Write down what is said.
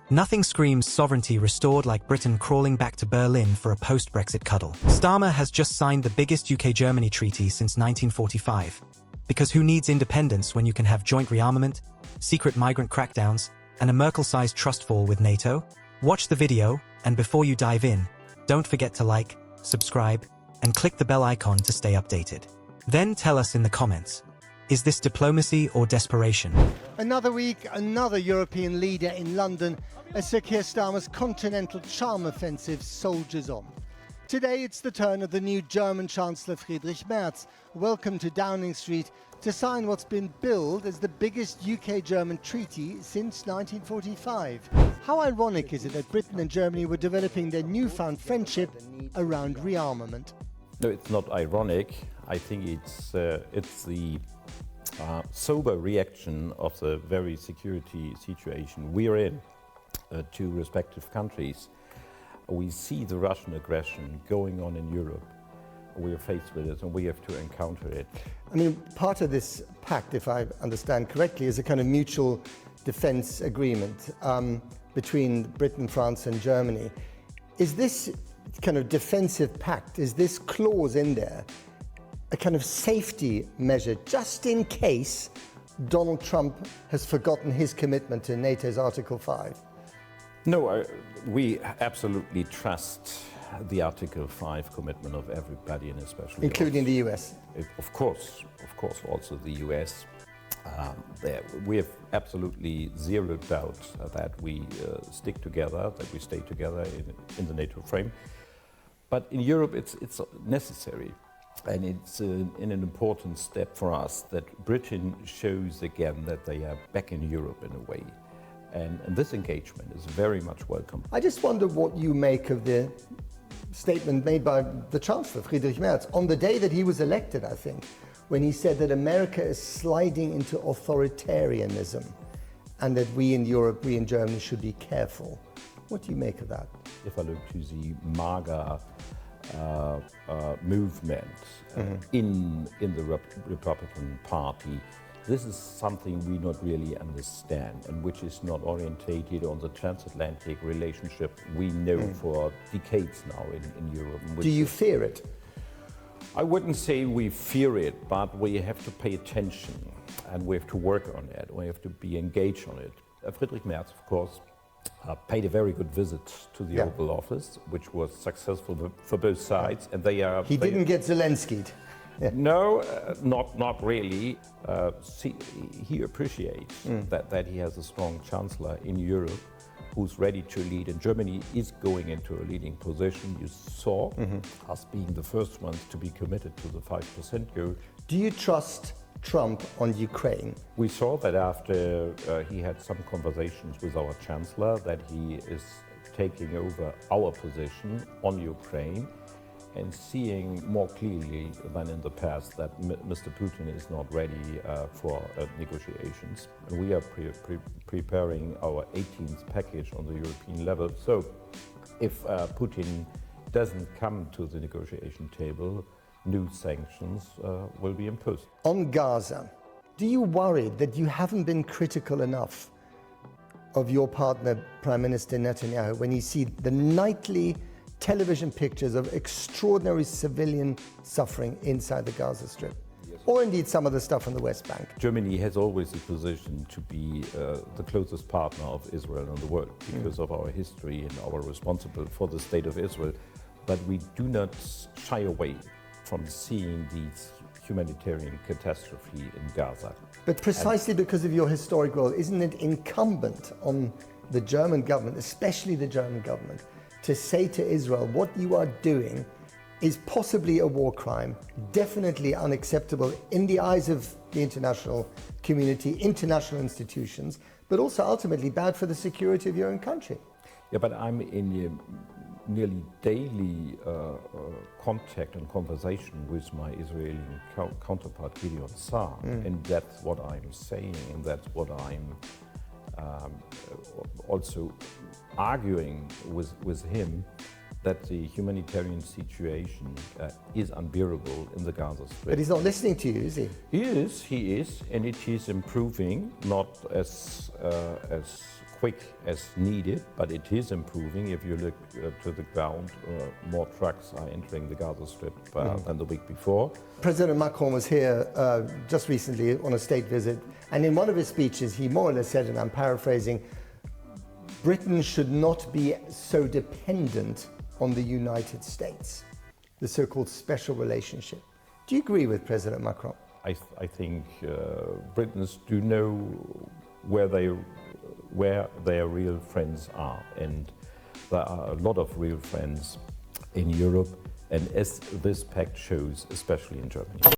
Nothing screams sovereignty restored like Britain crawling back to Berlin for a post-Brexit cuddle. Starmer has just signed the biggest UK-Germany treaty since 1945. Because who needs independence when you can have joint rearmament, secret migrant crackdowns, and a Merkel-sized trust fall with NATO? Watch the video, and before you dive in, don't forget to like, subscribe, and click the bell icon to stay updated. Then tell us in the comments, is this diplomacy or desperation? Another week, another European leader in London as Sir Keir Starmer's continental charm offensive soldiers on. Today it's the turn of the new German Chancellor Friedrich Merz, welcome to Downing Street to sign what's been billed as the biggest UK-German treaty since 1945. How ironic is it that Britain and Germany were developing their newfound friendship around rearmament? No, it's not ironic. I think it's the sober reaction of the very security situation we're in to respective countries. We see the Russian aggression going on in Europe. We are faced with it and we have to encounter it. I mean, part of this pact, if I understand correctly, is a kind of mutual defense agreement between Britain, France and Germany. Is this kind of defensive pact, is this clause in there a kind of safety measure just in case Donald Trump has forgotten his commitment to NATO's Article 5? No, we absolutely trust the Article 5 commitment of everybody, and especially including the US. Of course, also the US. We have absolutely zero doubt that we stick together, that we stay together in the NATO frame. But in Europe, it's necessary. And it's an important step for us that Britain shows again that they are back in Europe in a way. And this engagement is very much welcome. I just wonder what you make of the statement made by the Chancellor, Friedrich Merz, on the day that he was elected, I think, when he said that America is sliding into authoritarianism and that we in Europe, we in Germany should be careful. What do you make of that? If I look to the MAGA movement in the Republican Party, this is something we not really understand and which is not orientated on the transatlantic relationship we know for decades now in Europe. Do you fear it? I wouldn't say we fear it, but we have to pay attention and we have to work on it. We have to be engaged on it. Friedrich Merz, of course, paid a very good visit to the Oval Office, which was successful for both sides, and He didn't get Zelensky'd. Yeah. No, not really. He appreciates that he has a strong chancellor in Europe who's ready to lead, and Germany is going into a leading position. You saw us being the first ones to be committed to the 5% goal. Do you trust Trump on Ukraine? We saw that after he had some conversations with our chancellor that he is taking over our position on Ukraine and seeing more clearly than in the past that Mr. Putin is not ready for negotiations. And we are preparing our 18th package on the European level. So if Putin doesn't come to the negotiation table, new sanctions will be imposed. On Gaza, do you worry that you haven't been critical enough of your partner, Prime Minister Netanyahu, when you see the nightly television pictures of extraordinary civilian suffering inside the Gaza Strip? Yes. Or indeed some of the stuff on the West Bank? Germany has always the position to be the closest partner of Israel in the world because of our history and our responsible for the state of Israel. But we do not shy away from seeing these humanitarian catastrophe in Gaza. But precisely because of your historic role, isn't it incumbent on the German government, especially the German government, to say to Israel, what you are doing is possibly a war crime, definitely unacceptable in the eyes of the international community, international institutions, but also ultimately bad for the security of your own country? Yeah, but I'm in nearly daily contact and conversation with my Israeli counterpart Gideon Saar, and that's what I'm saying, and that's what I'm also arguing with him, that the humanitarian situation is unbearable in the Gaza Strip. But he's not listening to you, is he? He is, and it is improving, not as quick as needed, but it is improving. If you look to the ground, more trucks are entering the Gaza Strip than the week before. President Macron was here just recently on a state visit, and in one of his speeches he more or less said, and I'm paraphrasing, Britain should not be so dependent on the United States, the so-called special relationship. Do you agree with President Macron? I think Britons do know where their real friends are, and there are a lot of real friends in Europe, and as this pact shows, especially in Germany.